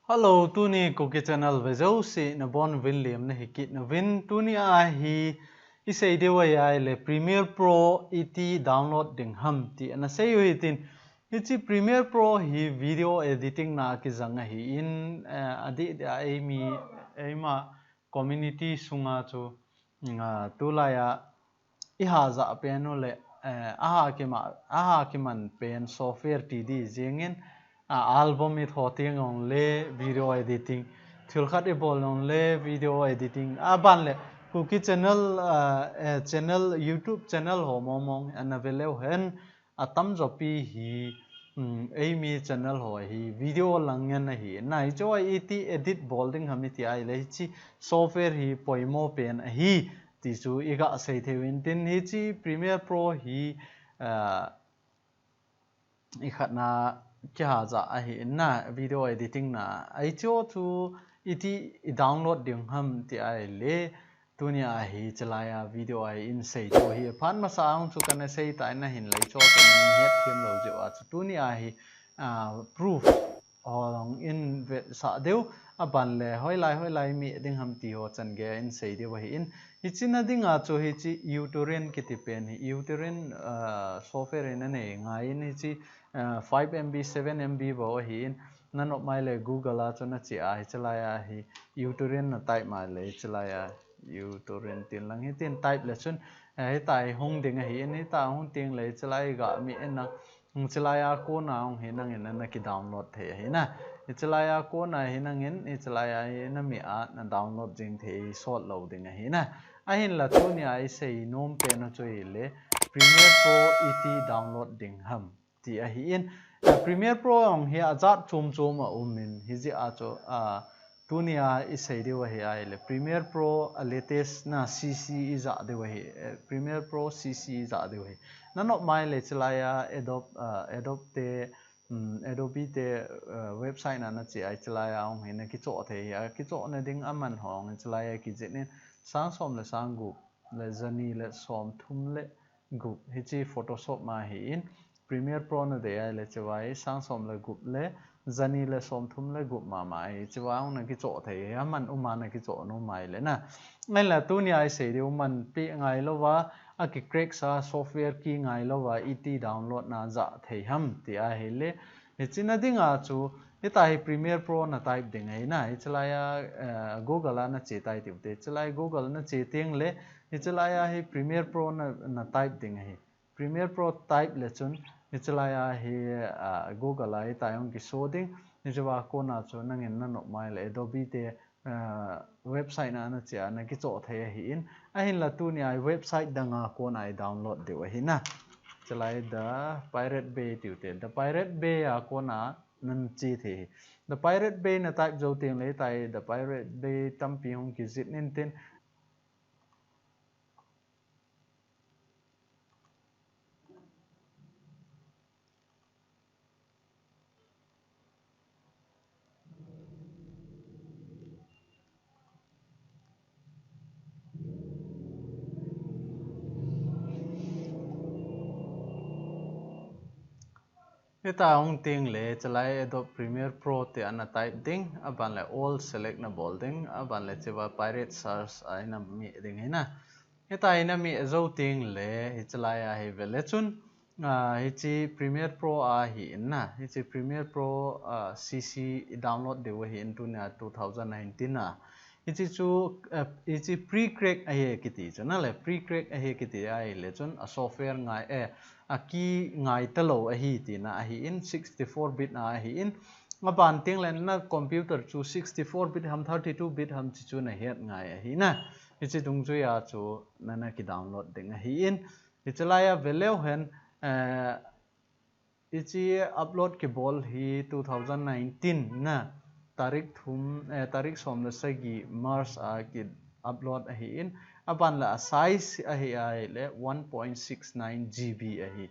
Hello, tuni KUKI channel vejo si na bon William na hikit na win tuni hi isay dewa ya le Premiere Pro iti download ding ham ti na sayo hitin iti Premiere Pro hi video editing na kizanga hi in adi ai ma community sunga chu tulaya ihaza peno le aha kiman pen software td jengin album it hoting on le video editing thulkhat ibol on le video editing ban le KUKI channel YouTube channel ho momong anavelo hen atam jopi hi mi channel ho hi video langen hi nai cho iti edit bolding hamiti ai le chi software hi poimo pen hi ti chu iga sei thewin tin hi chi Premiere Pro hi ikhatna kya za hi na video editing na ai cho tu iti download ding ham ti ai le tunia hi chalaya video ai in sei cho hi phan ma saung chu kan sei ta na hin lai cho kan het thiam lo je wa chu tunia hi proof ong in sa deu aban le hoi lai mi ding ham ti ho chan ge in sei de wa hi in ichina dinga cho hi chi uterine kiti pen hi uterine software na ne ngai ni chi 5 MB 7 MB bo hi nan op mai le Google a cho na chi a hi chalaya hi uterine na type mai le chalaya uterine tin lang hi tin type le chun hi tai hong ding hi ni ta hong ting le chalai ga mi na chalaya ko na hong hi nang in na ki download the hi na chalaya ko na hi nang in chalaya hi na mi a na download jing the short loading hi na a hin la chu ni ai sei nom pe na choi le Premiere Pro iti download ding ham ti a hi in Premiere Pro ong hi azat chum a umin hi ji a cho tunia isei de wa hi ai le Premiere Pro latest na CC iza de wa hi Premiere Pro CC iza de wa hi nanok mai le chalaya Adobe te website na chi ai chalaya ong hi na ki cho the ya ki cho na ding aman hong chalaya ki jit sang som le sang gu le zani le som thum le gu hi chi Photoshop ma hi in Premiere Pro na de ai le chawai sang som le gu le zani le som thum le gu ma mai chawang na ki cho the ya man uma na ki cho no mai le na ngai la tu ni ai se de man pi ngai lo wa a ki crack sa software ki ngai lo wa iti download na za thei ham ti a he le he china dinga chu hi Premiere Pro na type ding ai na hi chalaya Google na che tai ti te chalai Google na che teng le hi chalaya hi Premiere Pro na type ding ai Premiere Pro type le chun hi chalaya hi Google ai tai ong ki so ding ni jawa ko na chu nangin na no mai le Adobe te website na che na ki cho the hi in a hin la tu ni ai website danga ko na download de wa hi na chalai the Pirate Bay ti te the Pirate Bay a ko na nan chi the the Pirate Bay na type jo teng le tai the Pirate Bay tam pi hong ki zit nin ten Ita ong ting le chalai Adobe Premiere Pro te ana type ding aban le all select na bolding aban le chewa pirate search ai na mi ding hina ita ina mi zo ting le hi chalai a hi vele chun hi chi Premiere Pro a hi na hi chi Premiere Pro CC download de wa hi in 2019 na hi chi pre-crack a hi kiti chana le pre-crack a hi kiti ai le chun a software ngai aki ngai talo a hi ti na hi in 64 bit na hi in ban ting len na computer chu 64 bit ham 32 bit ham chi chu na het ngai a hi na hi chi dung chu ya chu na ki download ding a hi in hi chalaya veleu hen hi chi upload ki bol hi 2019 na tarik som la sagi March a ki upload a hi in aban la size a hi ai le 1.69 GB a hi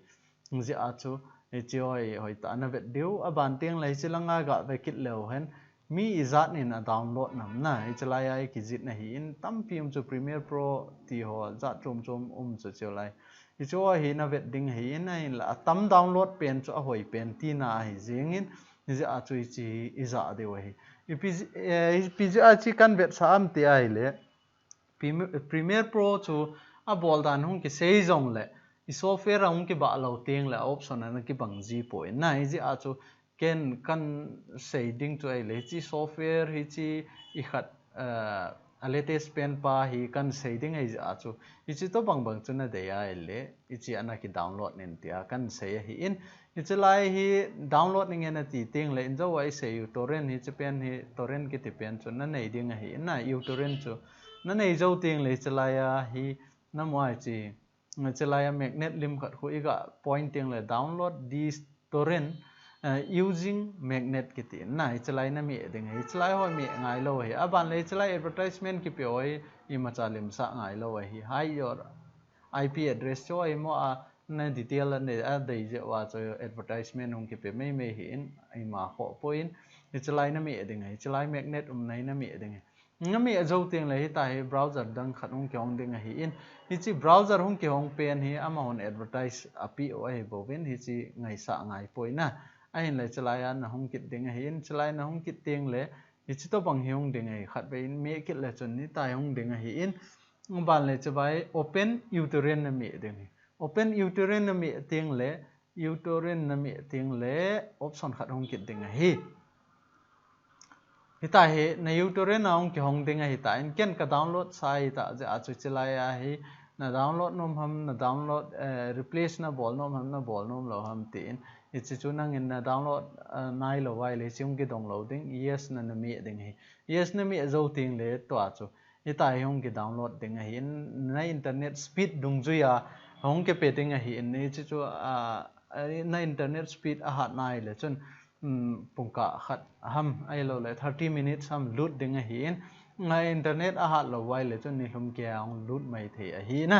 ngi a chu e choi hoi ta na vet deu aban teng lai chilanga ga ve kit leo hen mi izat nin a download nam na e chalai ai ki jit na hi in tam pium chu Premiere Pro ti ho za chom chu cholai e cho hi na vet ding hi in la tam download pen chu a hoi pen ti na hi jing in izi a chui chi iza de wahi PGA chi convert sam ti ai le Premiere Pro chu a bol dan hung ki sei zong le I software hung ki ba lo teng le option an ki bang ji po na izi a chu ken kan shading chu ai le chi software hi chi I khat a latest pen pa hi kan shading ai a chu I chi to bang chu na de ai le I chi ana ki download nen tia kan sei hi in I chi lai hi download ning en ti teng le in zo ai sei torrent hi chi pen hi torrent ki ti pen chu na nei ding hi na torrent chu na nei zo teng le chi lai hi na mo ai chi chi lai magnet lim khat khu I ga pointing le download this torrent using magnet kiti na chalai na mi ding hi chalai ho mi ngai lo hi aban le chalai advertisement ki pe oi I ma chalim sa ngai lo hi hi your IP address cho ai mo a na detail ne a dei je wa cho advertisement hung ki pe mai mai hi in ai ma kho point chalai na mi ding hi chalai magnet nai na mi ding hi mi zo teng le hi ta hi browser dang khat hung kyong ding hi in hi chi browser hung ki hong pen hi amount advertise api o ai bo win hi chi ngai sa ngai point na ai le chalaya na hung kit ding hin chalai na hung kit teng le I chi to bang hiung ding ai khat be me kit le chun ni tai hung ding hi in ban le chabai open uterine na mi ding open uterine na mi teng le uterine na mi teng le option khat hung kit ding hi ta hi na uterine na hung ki hung ding hi ta in ken ka download sai ta ja chu chalaya hi na download nom ham na download replace na bol nom ham na bol nom lo ham tin ichi chu nang in na download nai lo wai le chung ki downloading yes na na mi ding hi yes na mi zo ting le to a chu I tai hong ki download ding hi na internet speed dung ju ya hong ke pe ding hi ni chi chu na internet speed a hat nai le chun pungka khat ham ai lo le 30 minutes ham load ding hi in na internet a hat lo wai le chun ni hlum ke ang load mai the hi na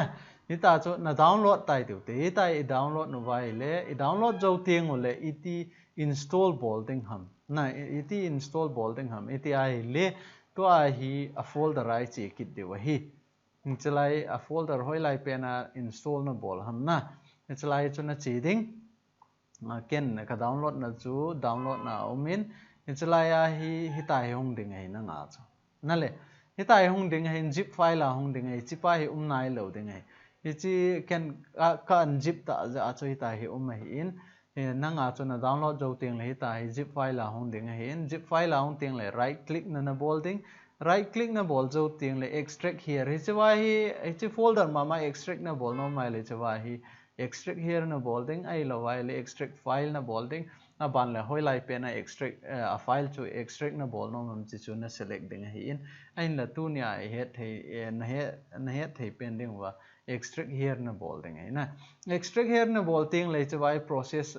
ni ta chu na download tai tu te tai download no vai le I download zo tieng le iti install bol ding ham na iti install bol ding ham iti ai le to a hi a folder ai chi kit de wa hi chalai a folder hoi lai pe na install na bol ham na chalai chu na chi ding ken ka download na chu download na omin chalai a hi tai hong ding ai na nga chu na le hi tai hong ding ai zip file a hong ding ai chi pa hi nai lo ding ai chi ken ka zip ta ja chu hi tai hi hi in na nga chu na download zo teng le hi tai zip file a hong ding hi in zip file a hong teng le right click na na bol ding right click na bol zo teng le extract here hi chwa hi chi folder ma ma extract na bol no mai le chwa hi extract here na bol ding ai lo wai le extract file na bol ding a ban le hoi lai pe na extract a file chu extract na bol no mam chi chu na select ding hi in ain la tu nya het thei na het thei pen ding wa extract here na bol ding ai na extract here na bol ting le chawai process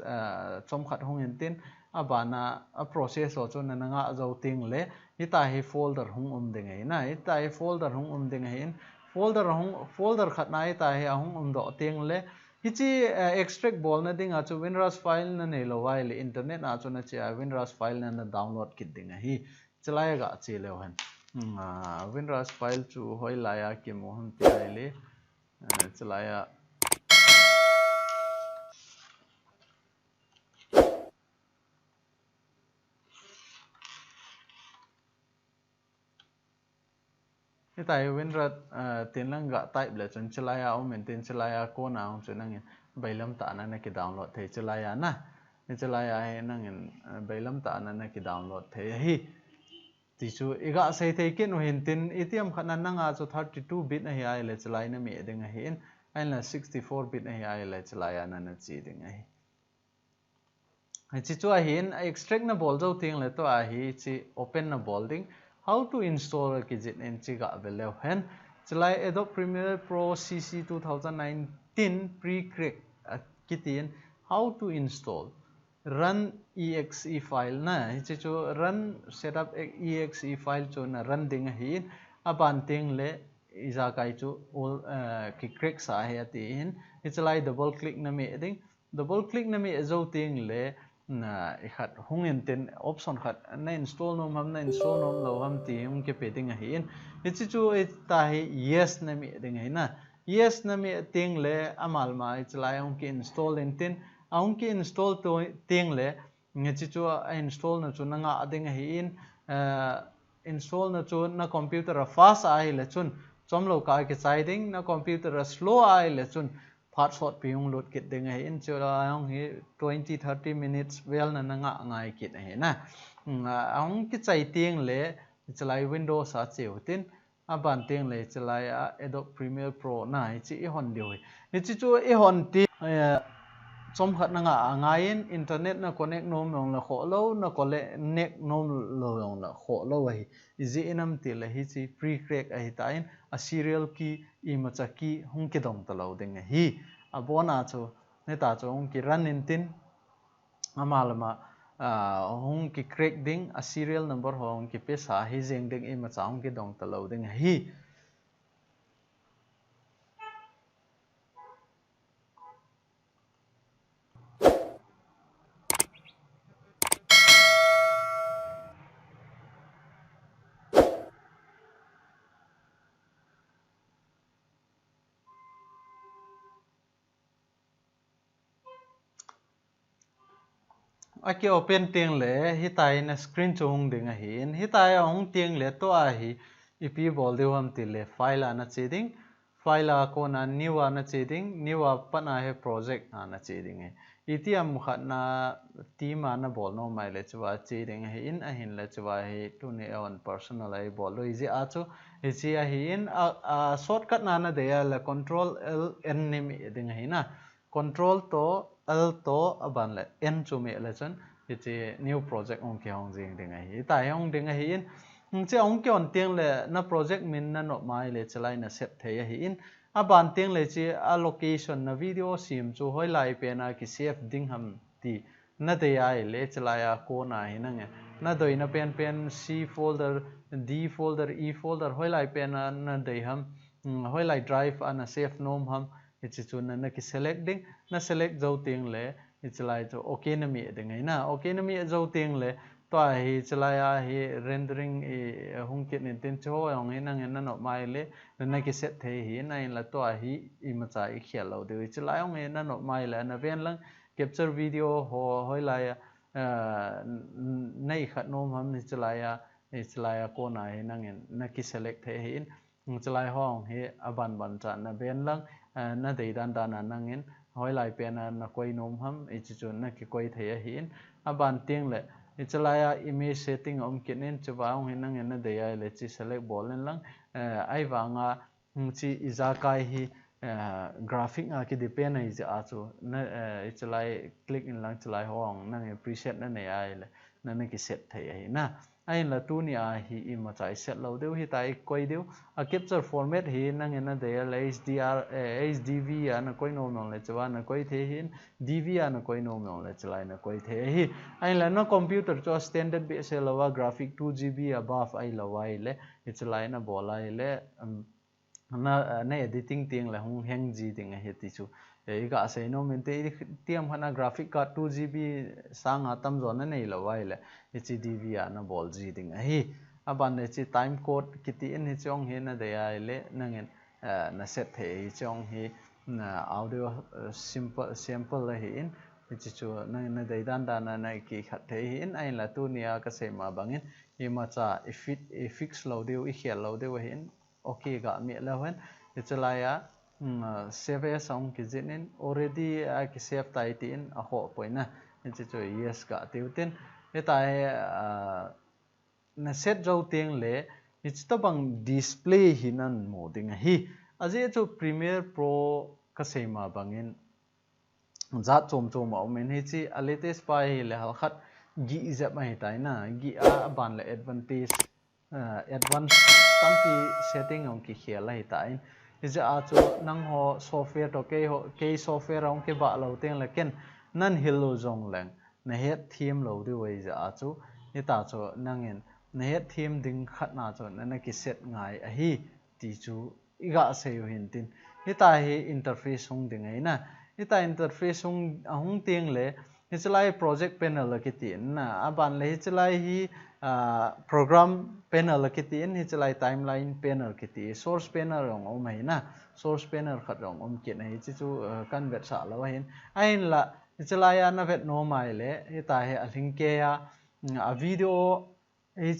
chom khat hong in tin a bana a process lo chu na nga zo ting le hi ta hi folder hong ding ai na hi ta hi folder hong ding ai in folder khat na hi ta hi hong do ting le hi chi extract bol na ding a chu winras file na nei lo wai le internet a chu na chi winras file na download kit ding hi chalai ga chi le han winras file chu hoi la ya ki mo hum ti ai le chalai hi tai winrat tin lang ga type le chun chalai a maintain chalai a ko na ong chu nang bailam ta na ki download thei chalai na ni chalai a nang bailam ta na ki download thei hi ti chu iga sei thei ken no hin tin atm khana na nga chu 32 bit na hi ai le chalai na mi ding hi in ai la 64 bit na hi ai le chalai na na chi ding hi chi chu a hin extract na bol zo ting le to a hi chi open na bol ding how to install ki jit en chi ga velo hen chalai Adobe Premiere Pro CC 2019 pre-crack kitin how to install run exe file na chi chu run setup exe file chu na run ding hi aban ting le iza kai chu all ki crack sa he tin chalai double click na me ding double click na me zo ting le na khat hungen ten option khat na install nom ham na install nom lo ham ti hum ke pe ding hi in chi chu ta hi yes na mi ding hi na yes na mi ting le amal ma chalai hum ki install in tin aung ki install to ting le nge chi chu install na chu na nga ding hi in install na chu na computer a fast ai le chun chom lo ka ke chai ding na computer a slow ai le chun password piung lut kit ding hi in chu la ong hi 20-30 minutes well na nga ngai kit hi na ong ki chai tieng le chalai windows a cheu tin a ban tieng le chalai Adobe Premiere Pro na hi chi hon dio hi chi chu hon ti chom khat na nga ngain internet na connect nom long la kho lo na connect nom lo long la kho lo hi izi inam ti la hi chi pre crack a hi tain a serial key imacha key hung ki dong ta lo ding hi a bona chu ne ta chu hung ki run in tin amalama hung ki crack ding a serial number hong ki pesa hi jeng ding imacha hung ki dong ta lo ding hi aki open tieng le hitai na screen chung ding a hin hitai ong tieng le to a hi ipi bol de hom ti le file ana cheding file a ko na new ana cheding new a pana he project ana cheding e itiam khat na team ana bol no mai le chwa cheding he in a hin le chwa he to ne on personal ai bol lo iji a chu e chi a hi in a shortcut na na de la control l n nim ding he na control to al to aban le n chu me le chon iti new project ong ke ong jing ding hi tai ong ding hi in che ong ke on tieng le na project min na no mai le chalai na set the hi in aban tieng le chi a location na video sim chu hoi lai pe na ki save ding ham ti na te ai le chalai a ko na hi na nge na doi na pen c folder d folder e folder hoi lai pe na dei ham hoi lai drive ana save nom ham ichi chu na ki select ding na select zo tieng le ichlai chu okay na mi ding na okay na mi zo tieng le to hi chlai a hi rendering hung kit nin tin cho ong hi nang na no mai le na ki set the hi na in la to hi I ma cha I khel lo de chlai ong na no mai le na ven lang capture video ho hoi lai nei khat nom ham ni chlai a ko na hi nang na ki select the hi in chlai hong hi aban ban cha na ven lang na dei dan na nangin hoi lai pe na koi nom ham ichi chu na ki koi the hi in aban tieng le ichalaya image setting om kinin chubaung hinang na de ai le chi select bolen lang ai wanga chi izakai hi graphic a ki depend ai ja chu na ichalai click in lang chalai hong na preset na ne ai le na ki set the ai na ai la tu ni a hi I ma chai set lo deu hi tai koi deu a capture format hi nang na de la HDR HDV ana koi no no le chawa na koi the hin DV ana koi no no le chalai na koi the hi ai la na computer cho standard be se lawa graphic 2GB above ai lawai le chalai na bolai le na editing tieng la hung heng ji ding he ti chu e ga se no men te tiam hana graphic card 2GB sang atam zo na nei lawai le HDV ana bol ji ding hi aban ne chi time code kiti in hi chong he na de ai le nangen na set the hi chong hi na audio sample hi in chi chu na dei dan na ki khat the hi in ai la tu nia ka se ma bangin I ma cha fix lo deu I khel lo deu hin okay ga mi la wen ichalaya save as ong ki jinin already ki save tai tin a ho poina chi chu yes ga teutin etai na set zo tieng le it's to bang display hinan mo ding hi aje chu Premiere Pro ka sema bangin za chom a men hi chi a latest pa hi le hal khat gi za mai tai na gi a ban le advantage advanced tampi setting ong ki khela hi tai is a chu nang ho software to ke software ong ke ba lo teng la ken nan hilo jong lang na het theme lo de wei za chu ni ta chu nangin na het theme ding khat na chu na ki set ngai a hi ti chu iga se hin tin ni ta hi interface hong ding ai na ni ta interface hong tieng le ni chlai project panel ki tin na aban le chlai hi program panel ki tin hi chlai timeline panel ki ti source panel ong om hai na source panel khat ong om ki nei chi chu convert sa lo hin ain la chalaya na vet no mai le ita he aling ke a video hi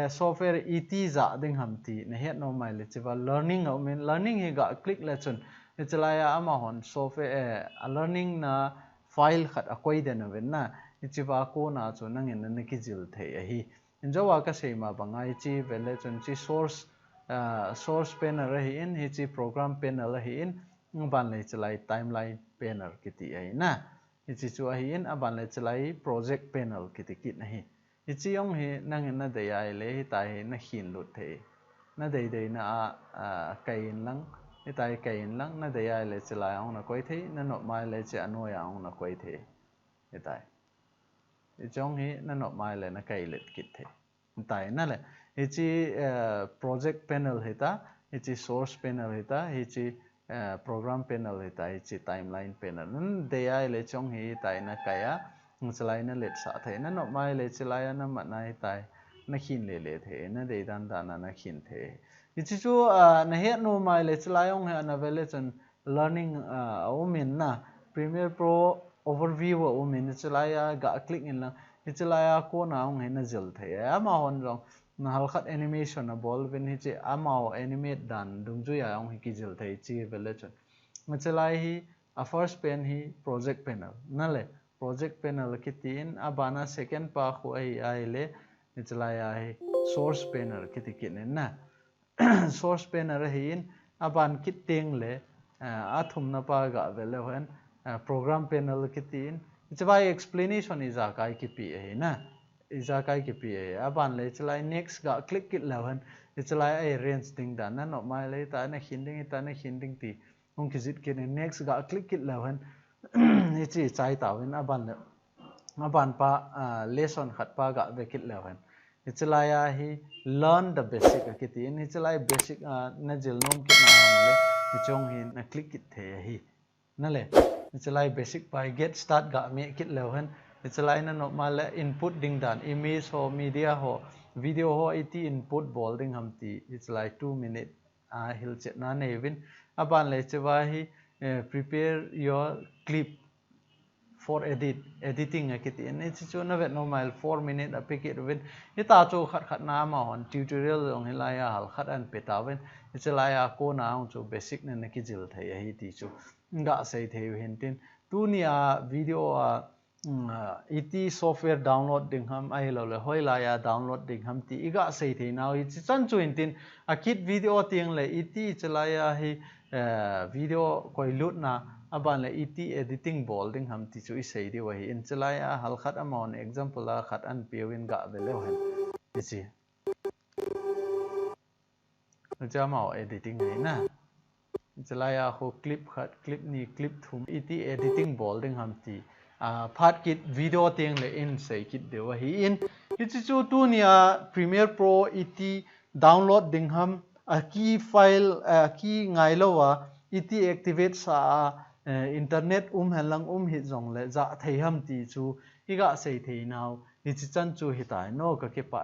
software et za ding ham ti na het no mai le chiwa learning au men learning hi ga click le chun chalaya ama hon software a learning na file khat a koi den ven na chiwa ko na chu nangin na ki jil the hi injawa ka seima bangai chi vele chun chi source panel hi in hi chi program panel hi in ban le chalai timeline panel kiti ai na hi chi chu hi in aban le chalai project panel kiti kit na hi chi yong hi nangin na de ai le hi tai na hin lut the na de na kain lang hi tai kain lang na de ai le chalai ong na koi the na no mai le che ano ya ong na koi the hi tai chong hi na no mai le na kai let kit the tai na le hi chi project panel hita hi chi source panel hita hi chi program panel hita hi chi timeline panel nan de ai le chong hi tai na kaya chalai na let sa the na no mai le chalai na ma na hi tai na khin le the na de dan da na khin the hi chi chu na he no mai le chalai ong ha na vele chon learning min na Premiere Pro overview o min chalaya ga click in la chalaya ko na ong hena jil the ama hon rong na hal khat animation na bol ven hi che ama o animate dan dung ju ya ong hi ki jil the chi vele chon chalai hi a first pen hi project panel na le project panel ki tin abana second pa khu ai le chalaya hi source panel ki ti kin na source panel hi in aban ki teng le athum na pa ga vele hen program panel kitin chawai explanation is a kai ki pi he na is a kai ki pi he aban le chalai next ga click kit lawan chalai ai range ding dan na no mai le ta na hinding ti ong ki zit ke next ga click kit lawan ni chi chai ta win aban pa lesson khat pa ga ve kit lawan chalai hi learn the basic kitin ni chalai basic na jil nom kit na le chong hin na click kit the hi na le chalai basic by get start ga me kit lewan chalai na no mal input ding dan image ho media ho video ho it input bol ding ham ti chalai 2 minute hil chet na nevin aban le chawa hi prepare your clip for editing kit in it chu na vet normal 4 minute a pick it win ita chu khat na ma hon tutorial ong hilaya hal khat an petawin chalai ko na ong chu basic na ki jil thai hi ti chu nga sei the hentin tu nia video et software download ding ham ai lo le hoila ya download ding ham ti iga sei the now i chan chu hintin a kit video tiang le et chalaya hi video koi lut na aban le et editing bol ding ham ti chu i sei di wa hi in chalaya hal khat amon example la khat an pewin ga vele hen chi jamao editing nei na chalaya ho clip khat clip ni clip thum it editing bol ding ham ti phat kit video teng le in sei kit dewa hi in chu tu nia Premiere Pro it download ding ham a key file key ngai lo wa it activate sa internet helang hi jong le za thei ham ti chu higa sei thei now hi chan chu hi tai no ka ke pa